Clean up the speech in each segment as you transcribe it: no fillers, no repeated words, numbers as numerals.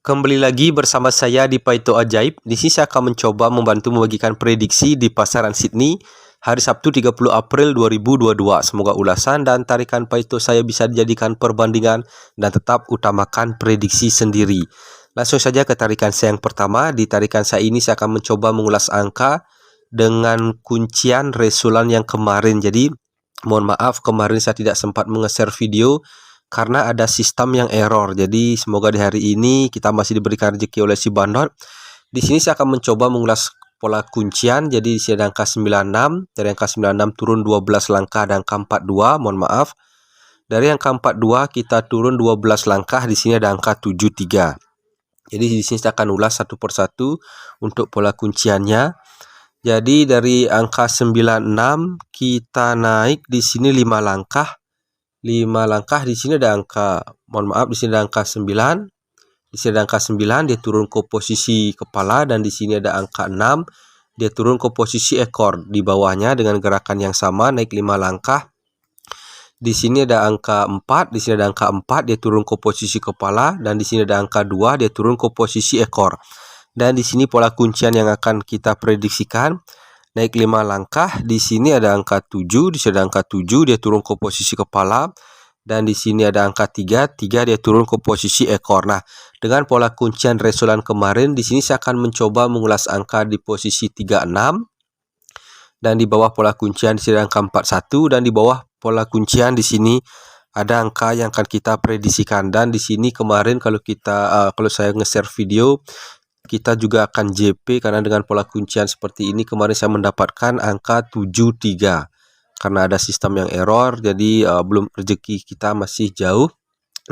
Kembali lagi bersama saya di Paito Ajaib. Di sini saya akan mencoba membantu membagikan prediksi di pasaran Sydney hari Sabtu 30 April 2022. Semoga ulasan dan tarikan Paito saya bisa dijadikan perbandingan dan tetap utamakan prediksi sendiri. Langsung saja ke tarikan saya yang pertama. Di tarikan saya ini saya akan mencoba mengulas angka dengan kuncian resulan yang kemarin. Jadi mohon maaf kemarin saya tidak sempat menge-share video karena ada sistem yang error. Jadi semoga di hari ini kita masih diberikan rezeki oleh si Bandot. Di sini saya akan mencoba mengulas pola kuncian. Jadi di sini ada angka 96, dari angka 96 turun 12 langkah ada angka 42, mohon maaf. Dari angka 42 kita turun 12 langkah, di sini ada angka 73. Jadi di sini saya akan ulas satu persatu untuk pola kunciannya. Jadi dari angka 96 kita naik di sini 5 langkah. 5 langkah di sini ada angka, mohon maaf, di sini ada angka 9. Di sini ada angka 9, dia turun ke posisi kepala, dan di sini ada angka 6, dia turun ke posisi ekor. Di bawahnya dengan gerakan yang sama naik 5 langkah. Di sini ada angka 4, di sini ada angka 4, dia turun ke posisi kepala, dan di sini ada angka 2, dia turun ke posisi ekor. Dan di sini pola kuncian yang akan kita prediksikan naik 5 langkah. Di sini ada angka 7, di sini ada angka 7, dia turun ke posisi kepala, dan di sini ada angka 3, dia turun ke posisi ekor. Nah, dengan pola kuncian resulan kemarin, di sini saya akan mencoba mengulas angka di posisi 36, dan di bawah pola kuncian di sini ada angka 41, dan di bawah pola kuncian di sini ada angka yang akan kita prediksikan. Dan di sini kemarin kalau saya nge-share video, kita juga akan JP karena dengan pola kuncian seperti ini kemarin saya mendapatkan angka 73 karena ada sistem yang error. Jadi belum, rezeki kita masih jauh.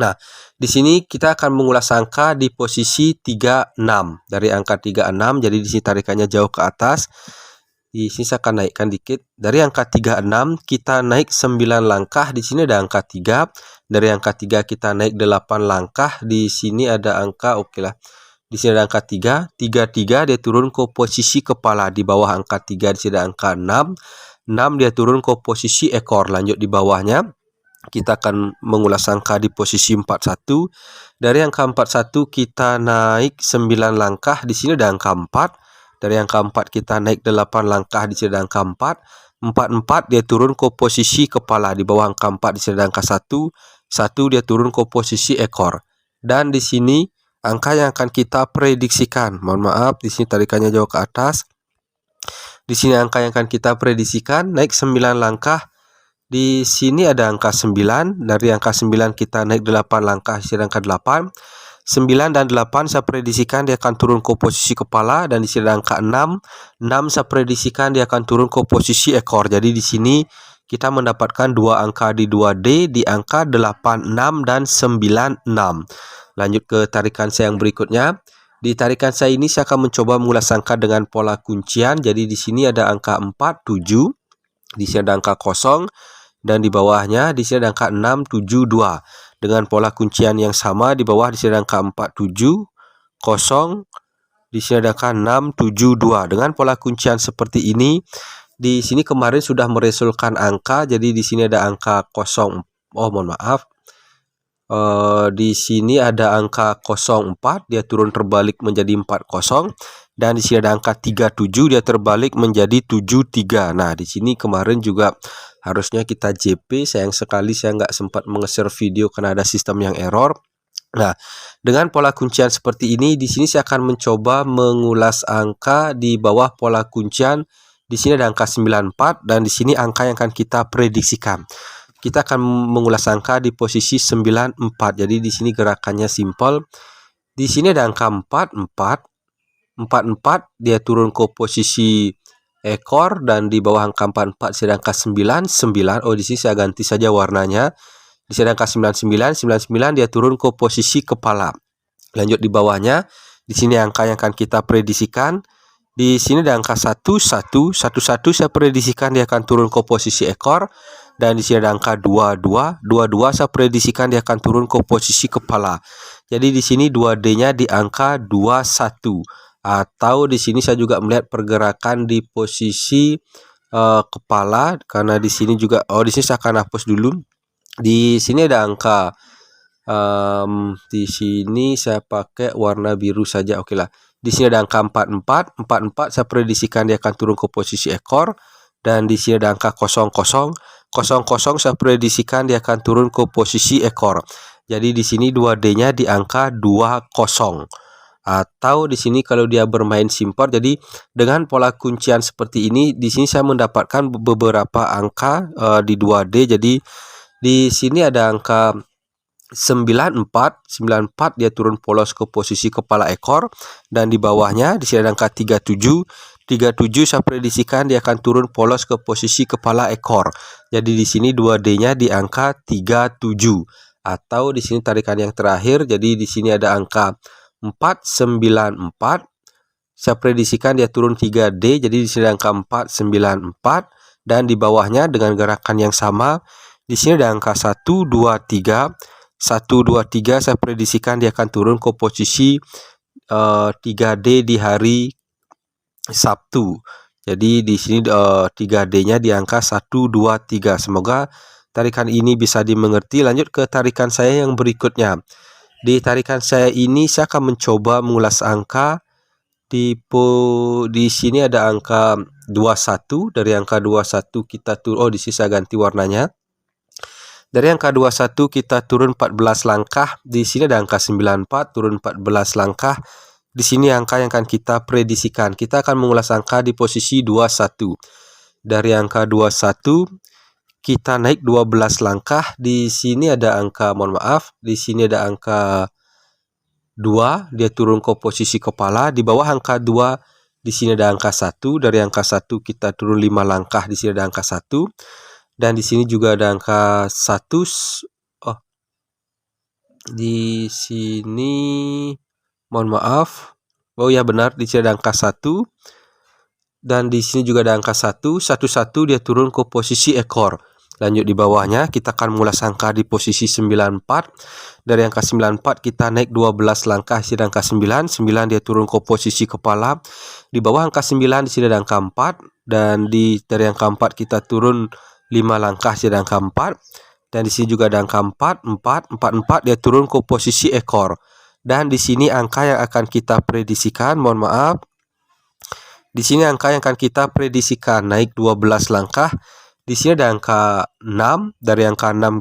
Nah, di sini kita akan mengulas angka di posisi 36, dari angka 36. Jadi di sini tarikannya jauh ke atas. Di sini saya akan naikkan dikit. Dari angka 36 kita naik 9 langkah. Di sini ada angka 3. Dari angka 3 kita naik 8 langkah. Di sini ada angka, oke lah. Di sini ada angka 3, 33 dia turun ke posisi kepala. Di bawah angka 3 di sini ada angka 6, 6 dia turun ke posisi ekor. Lanjut di bawahnya kita akan mengulas angka di posisi 41. Dari angka 41 kita naik 9 langkah. Di sini ada angka 4. Dari angka 4 kita naik 8 langkah. Di sini ada angka 4, 44 dia turun ke posisi kepala. Di bawah angka 4 di sini ada angka 1, 1 dia turun ke posisi ekor. Dan di sini angka yang akan kita prediksikan, mohon maaf, di sini tarikannya jauh ke atas. Di sini angka yang akan kita prediksikan naik 9 langkah. Di sini ada angka 9, dari angka 9 kita naik 8 langkah, di sini angka 8. 9 dan 8 saya prediksikan dia akan turun ke posisi kepala, dan di sini ada angka 6. 6 saya prediksikan dia akan turun ke posisi ekor. Jadi di sini kita mendapatkan dua angka di 2D di angka 86 dan 96. Lanjut ke tarikan saya yang berikutnya. Di tarikan saya ini saya akan mencoba mengulas angka dengan pola kuncian. Jadi di sini ada angka 4, 7. Di sini ada angka 0. Dan di bawahnya di sini ada angka 6, 7, 2. Dengan pola kuncian yang sama, di bawah di sini ada angka 4, 7, 0. Di sini ada angka 6, 7, 2. Dengan pola kuncian seperti ini, di sini kemarin sudah meresulkan angka. Jadi di sini ada angka 0. Oh, mohon maaf. Di sini ada angka 04, dia turun terbalik menjadi 40, dan di sini ada angka 37, dia terbalik menjadi 73. Nah, di sini kemarin juga harusnya kita JP, sayang sekali saya nggak sempat menge-share video karena ada sistem yang error. Nah, dengan pola kuncian seperti ini, di sini saya akan mencoba mengulas angka di bawah pola kuncian. Di sini ada angka 94, dan di sini angka yang akan kita prediksikan. Kita akan mengulas angka di posisi 94. Jadi di sini gerakannya simple. Di sini ada angka 44. 44 dia turun ke posisi ekor, dan di bawah angka 44 ada angka 99. Oh, di sini saya ganti saja warnanya. Di sini ada angka 99. 99 dia turun ke posisi kepala. Lanjut di bawahnya. Di sini angka yang akan kita prediksikan. Di sini ada angka 11. 11 saya prediksikan dia akan turun ke posisi ekor. Dan di sini ada angka 22. 22 saya prediksikan dia akan turun ke posisi kepala. Jadi di sini 2D-nya di angka 21. Atau di sini saya juga melihat pergerakan di posisi kepala, karena di sini juga, di sini saya akan hapus dulu. Di sini ada angka Di sini saya pakai warna biru saja, oke lah. Di sini ada angka 44, 44 saya prediksikan dia akan turun ke posisi ekor, dan di sini ada angka 00, 00 saya prediksikan dia akan turun ke posisi ekor. Jadi di sini 2D-nya di angka 20. Atau di sini kalau dia bermain simpor, jadi dengan pola kuncian seperti ini, di sini saya mendapatkan beberapa angka di 2D. Jadi di sini ada angka 94 dia turun polos ke posisi kepala ekor, dan di bawahnya di sini ada angka 37 saya prediksikan dia akan turun polos ke posisi kepala ekor. Jadi di sini 2D-nya di angka 37. Atau di sini tarikan yang terakhir, jadi di sini ada angka 494. Saya prediksikan dia turun 3D, jadi di sini ada angka 494, dan di bawahnya dengan gerakan yang sama, di sini ada angka 123. 123 saya prediksikan dia akan turun ke posisi 3D di hari Sabtu. Jadi di sini 3D-nya di angka 123. Semoga tarikan ini bisa dimengerti. Lanjut ke tarikan saya yang berikutnya. Di tarikan saya ini saya akan mencoba mengulas angka. Di sini ada angka 21. Dari angka 21 kita turun, di sini saya ganti warnanya. Dari angka 21 kita turun 14 langkah. Di sini ada angka 94, turun 14 langkah. Di sini angka yang akan kita prediksikan. Kita akan mengulas angka di posisi 21. Dari angka 21 kita naik 12 langkah. Di sini ada angka, di sini ada angka 2, dia turun ke posisi kepala. Di bawah angka 2 di sini ada angka 1. Dari angka 1 kita turun 5 langkah. Di sini ada angka 1. Dan di sini juga ada angka 1. Di sini oh ya benar, di sini ada angka 1. Dan di sini juga ada angka 1. 11 dia turun ke posisi ekor. Lanjut di bawahnya kita akan mengulas angka di posisi 94. Dari angka 94 kita naik 12 langkah, di sini ada angka 9. 9 dia turun ke posisi kepala. Di bawah angka 9 di sini ada angka 4, dan dari angka 4 kita turun 5 langkah, di sini ada angka 4. Dan di sini juga ada angka 44 dia turun ke posisi ekor. Dan di sini angka yang akan kita prediksikan, di sini angka yang akan kita prediksikan naik 12 langkah. Di sini ada angka 6. Dari angka 6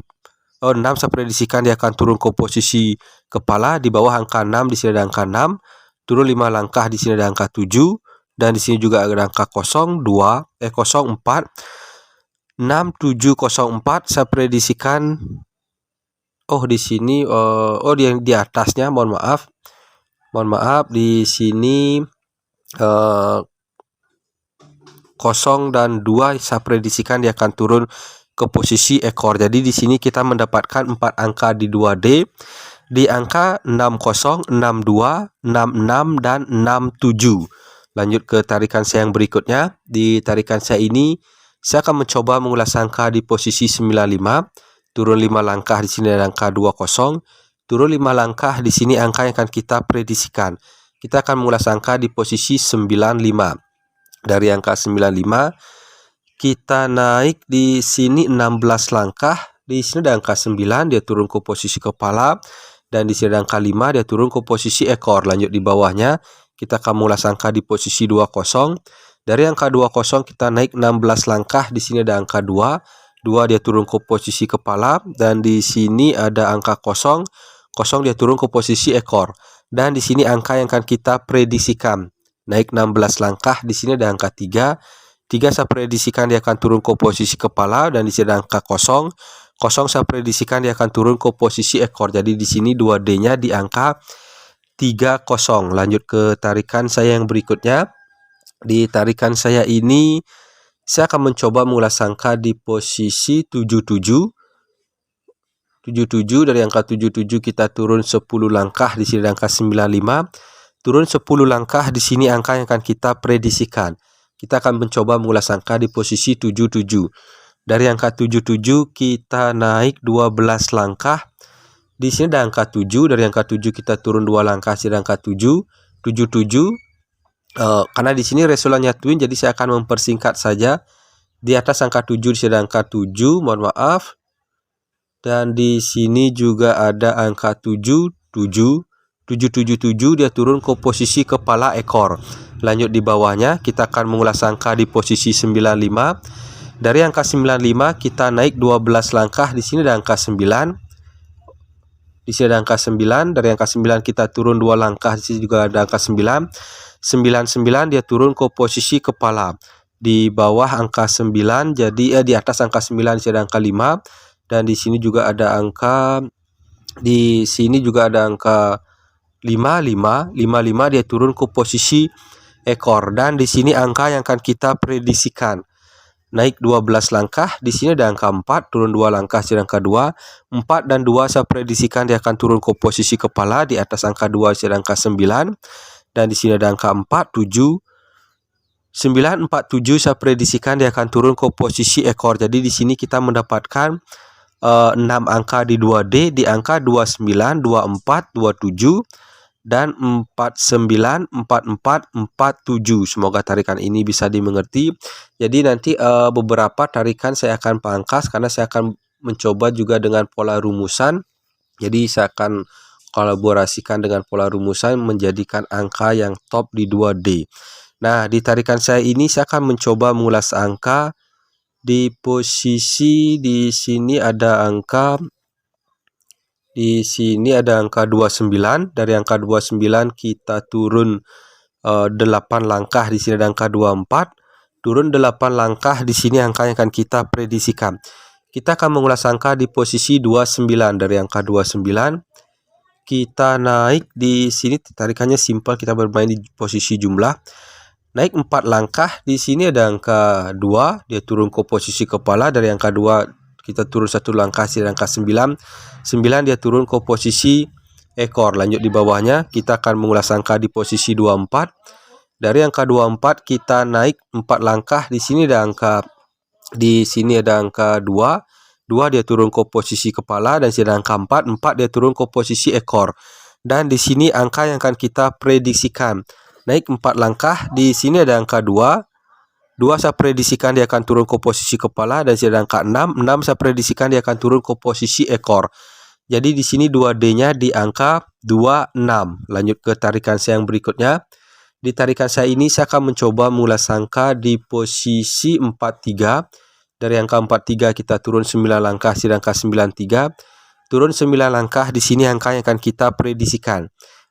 saya prediksikan dia akan turun ke posisi kepala. Di bawah angka 6 di sini ada angka 6. Turun 5 langkah, di sini ada angka 7. Dan di sini juga ada angka 04. 6704 saya prediksikan. Di sini di atasnya mohon maaf di sini 0 dan 2 saya prediksikan dia akan turun ke posisi ekor. Jadi di sini kita mendapatkan 4 angka di 2D. Di angka 60, 62, 66 dan 67. Lanjut ke tarikan saya yang berikutnya. Di tarikan saya ini saya akan mencoba mengulas angka di posisi 95. Turun 5 langkah, di sini ada angka 20. Turun 5 langkah, di sini angka yang akan kita prediksikan. Kita akan mengulas angka di posisi 95. Dari angka 95 kita naik di sini 16 langkah. Di sini ada angka 9, dia turun ke posisi kepala. Dan di sini ada angka 5, dia turun ke posisi ekor. Lanjut di bawahnya kita akan mengulas angka di posisi 20. Dari angka 20 kita naik 16 langkah. Di sini ada angka 2. 2 dia turun ke posisi kepala. Dan di sini ada angka 0. 0 dia turun ke posisi ekor. Dan di sini angka yang akan kita prediksikan naik 16 langkah. Di sini ada angka 3. 3 saya prediksikan dia akan turun ke posisi kepala, dan di sini ada angka 0. 0 saya prediksikan dia akan turun ke posisi ekor. Jadi di sini 2D-nya di angka 30. Lanjut ke tarikan saya yang berikutnya. Di tarikan saya ini saya akan mencoba mengulas angka di posisi 77. 77, dari angka 77 kita turun 10 langkah, di sini ada angka 95. Turun 10 langkah, di sini angka yang akan kita prediksikan. Kita akan mencoba mengulas angka di posisi 77. Dari angka 77 kita naik 12 langkah. Di sini ada angka 7. Dari angka 7 kita turun 2 langkah, di sini ada angka 7. 77. Karena di sini resultannya twin, jadi saya akan mempersingkat saja. Di atas angka 7 di sini ada angka 7, mohon maaf. Dan di sini juga ada angka 777 dia turun ke posisi kepala ekor. Lanjut di bawahnya kita akan mengulas angka di posisi 95. Dari angka 95 kita naik 12 langkah, di sini ada angka 9. Di sini ada angka 9, dari angka 9 kita turun 2 langkah, di sini juga ada angka 9. 99 dia turun ke posisi kepala. Di bawah angka 9, jadi di atas angka 9 di sini ada angka 5. Dan di sini juga ada angka 55 dia turun ke posisi ekor. Dan di sini angka yang akan kita prediksikan. Naik 12 langkah, di sini ada angka 4, turun 2 langkah, di angka 2. 4 dan 2 saya prediksikan dia akan turun ke posisi kepala, di atas angka 2 di angka 9. Dan di sini ada angka 47. 947 saya prediksikan dia akan turun ke posisi ekor. Jadi di sini kita mendapatkan 6 angka di 2D, di angka 29, 24, 27 dan 49, 44, 47. Semoga tarikan ini bisa dimengerti. Jadi nanti beberapa tarikan saya akan pangkas karena saya akan mencoba juga dengan pola rumusan. Jadi saya akan kolaborasikan dengan pola rumusan menjadikan angka yang top di 2D. Nah, di tarikan saya ini saya akan mencoba mengulas angka. Di posisi di sini ada angka 29. Dari angka 29 kita turun 8 langkah, di sini ada angka 24. Turun 8 langkah, di sini angka yang akan kita prediksikan. Kita akan mengulas angka di posisi 29. Dari angka 29 kita naik, di sini tarikannya simpel, kita bermain di posisi jumlah. Naik 4 langkah, di sini ada angka 2, dia turun ke posisi kepala. Dari angka 2 kita turun 1 langkah, di angka 9. 9 dia turun ke posisi ekor. Lanjut di bawahnya kita akan mengulas angka di posisi 24. Dari angka 24 kita naik 4 langkah, di sini ada angka 2. 2 dia turun ke posisi kepala, dan di sini ada angka 4. 4 dia turun ke posisi ekor. Dan di sini angka yang akan kita prediksikan. Naik 4 langkah, di sini ada angka 2. 2 saya prediksikan dia akan turun ke posisi kepala, dan di sini ada angka 6. 6 saya prediksikan dia akan turun ke posisi ekor. Jadi di sini 2D-nya di angka 26. Lanjut ke tarikan saya yang berikutnya. Di tarikan saya ini saya akan mencoba mengulas angka di posisi 43. Dari angka 43 kita turun 9 langkah, di angka 93. Turun 9 langkah, di sini angka yang akan kita prediksikan.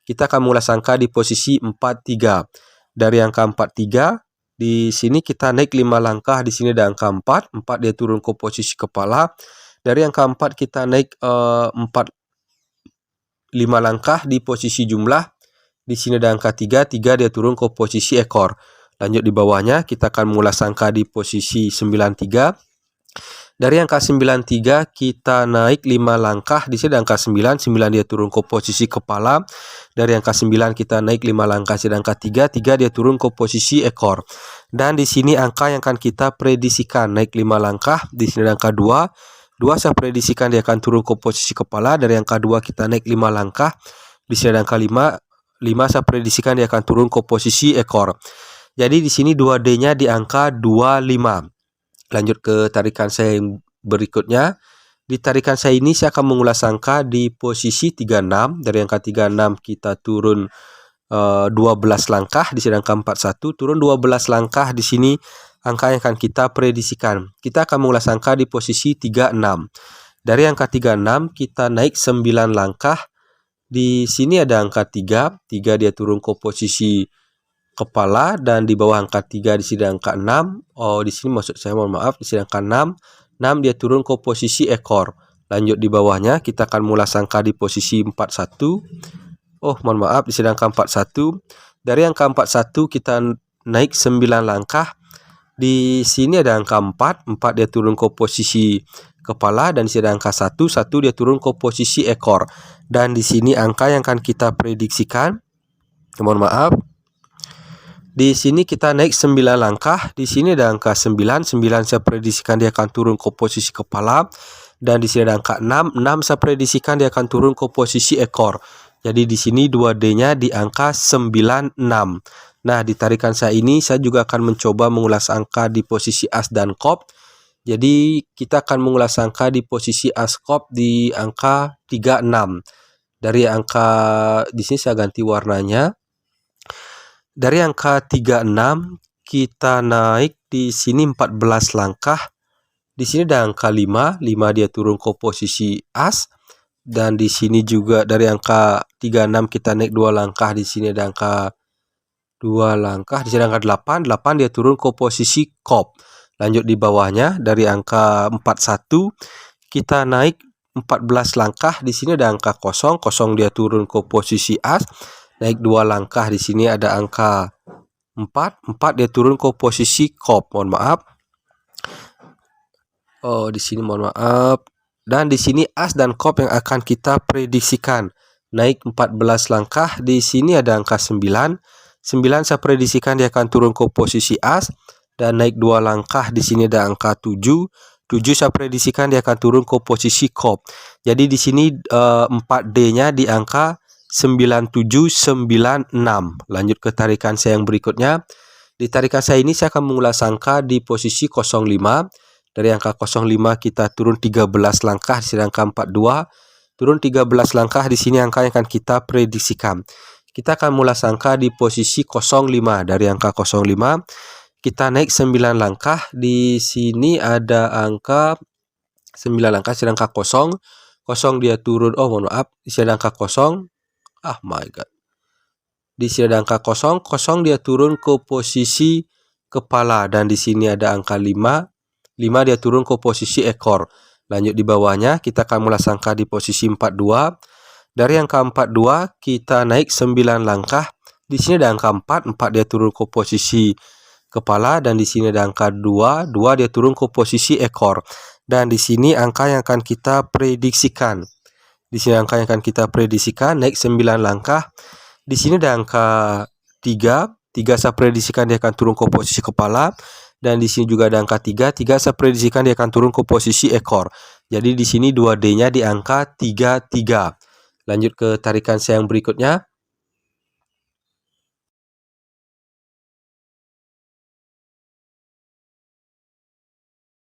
Kita akan mengulas angka di posisi 43. Dari angka 43, di sini kita naik 5 langkah, di sini ada angka 4. 4 dia turun ke posisi kepala. Dari angka 4 kita naik 5 langkah di posisi jumlah. Di sini ada angka 3. 3 dia turun ke posisi ekor. Lanjut di bawahnya kita akan mengulas angka di posisi 93. Dari angka 93 kita naik 5 langkah, di sini ada angka 9. 9 dia turun ke posisi kepala. Dari angka 9 kita naik 5 langkah, di angka 3. 3 dia turun ke posisi ekor. Dan di sini angka yang akan kita prediksikan, naik 5 langkah, di sini ada angka 2. 2 saya prediksikan dia akan turun ke posisi kepala. Dari angka 2 kita naik 5 langkah, di sini ada angka 5. 5 saya prediksikan dia akan turun ke posisi ekor. Jadi di sini 2D-nya di angka 25. Lanjut ke tarikan saya yang berikutnya. Di tarikan saya ini saya akan mengulas angka di posisi 36. Dari angka 36 kita turun 12 langkah, di sini angka 41. Turun 12 langkah, di sini angka yang akan kita prediksikan. Kita akan mengulas angka di posisi 36. Dari angka 36 kita naik 9 langkah. Di sini ada angka 3. 3 dia turun ke posisi kepala, dan di bawah angka 3 di sini angka 6. Oh, di sini maksud saya, mohon maaf, di sini angka 6. 6 dia turun ke posisi ekor. Lanjut di bawahnya kita akan mengulas angka di posisi 41. Oh, mohon maaf, di sini angka 41. Dari angka 41 kita naik 9 langkah. Di sini ada angka 4. 4 dia turun ke posisi kepala, dan di sini ada angka 1. 1 dia turun ke posisi ekor. Dan di sini angka yang akan kita prediksikan, mohon maaf, di sini kita naik 9 langkah, di sini ada angka 9. 9 saya prediksikan dia akan turun ke posisi kepala, dan di sini ada angka 6. 6 saya prediksikan dia akan turun ke posisi ekor. Jadi di sini 2D-nya di angka 96. Nah, di tarikan saya ini saya juga akan mencoba mengulas angka di posisi as dan kop. Jadi kita akan mengulas angka di posisi askop di angka 36. Dari angka di sini saya ganti warnanya. Dari angka 36 kita naik di sini 14 langkah. Di sini ada angka 5 dia turun ke posisi as. Dan di sini juga dari angka 36 kita naik 2 langkah. Di sini ada angka 2 langkah. Di sini ada angka 8 dia turun ke posisi kop. Lanjut di bawahnya dari angka 41 kita naik 14 langkah. Di sini ada angka 0 dia turun ke posisi as. Naik 2 langkah. Di sini ada angka 4 dia turun ke posisi kop. Mohon maaf. Oh, di sini mohon maaf. Dan di sini as dan kop yang akan kita prediksikan. Naik 14 langkah. Di sini ada angka 9 saya prediksikan dia akan turun ke posisi as. Dan naik 2 langkah. Di sini ada angka 7 saya prediksikan dia akan turun ke posisi kop. Jadi di sini 4D-nya di angka 9796. Lanjut ke tarikan saya yang berikutnya. Di tarikan saya ini saya akan mengulas angka di posisi 05. Dari angka 05 kita turun 13 langkah, di sini angka 42. Turun 13 langkah, di sini angka yang akan kita prediksikan. Kita akan mengulas angka di posisi 05. Dari angka 05 kita naik 9 langkah. Di sini ada angka 9 langkah, di sini angka 0 dia turun. Oh, mohon maaf, di sini ada angka 0. Ah, my god. Di sini ada angka 0 dia turun ke posisi kepala. Dan di sini ada angka 5 dia turun ke posisi ekor. Lanjut di bawahnya kita akan mulai angka di posisi 42. Dari angka 42 kita naik 9 langkah. Di sini ada angka 4 dia turun ke posisi kepala. Dan di sini ada angka 2 dia turun ke posisi ekor. Dan di sini angka yang akan kita prediksikan. Di sini angka yang akan kita prediksikan naik 9 langkah. Di sini ada angka 3 saya prediksikan dia akan turun ke posisi kepala. Dan di sini juga ada angka 3 saya prediksikan dia akan turun ke posisi ekor. Jadi di sini 2D-nya di angka 33. Lanjut ke tarikan saya yang berikutnya.